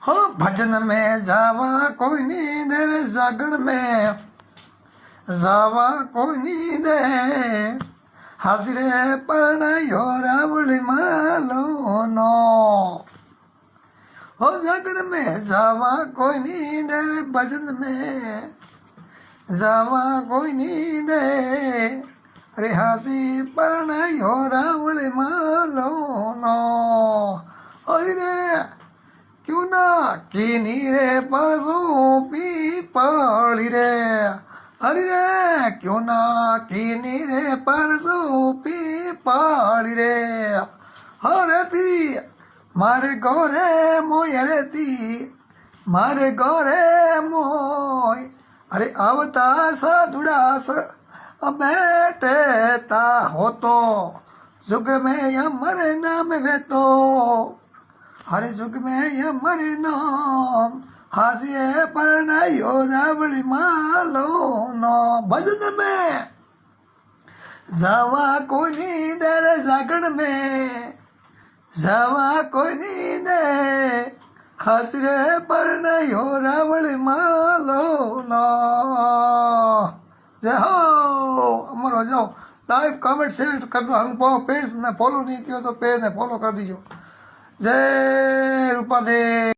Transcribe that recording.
हो भजन में जावा कोई नींद रे जागण में जावा कोई नींद हाजरे परणायो रावड़ी मालो नो हो जागण में जावा कोई नींद रे भजन में जावा कोई नींद रे हाजी परणायो रावड़ी मालो नो अरे क्यों ना कीनी रे परसों पीपली रे अरे रे क्यों ना कीनी रे परसों पीपली रे हरती मारे गोरे मोय रेती मारे गोरे मोय अरे आवता साधुड़ा बैठता हो तो जुग में अमर नाम वे तो हरे जुग में अमर नाम हाजिए परणायो रावड़ी मालो नो भजन में जावा कोई नींद रे जागण में जावा कोई नींद हाजिए परणायो रावड़ी मालो नो जय हो अमर हो जाओ लाइक कमेंट शेयर कर दो हम पेज ने फॉलो नहीं किया तो पेज ने फॉलो कर दीजिए जय रूपादेव।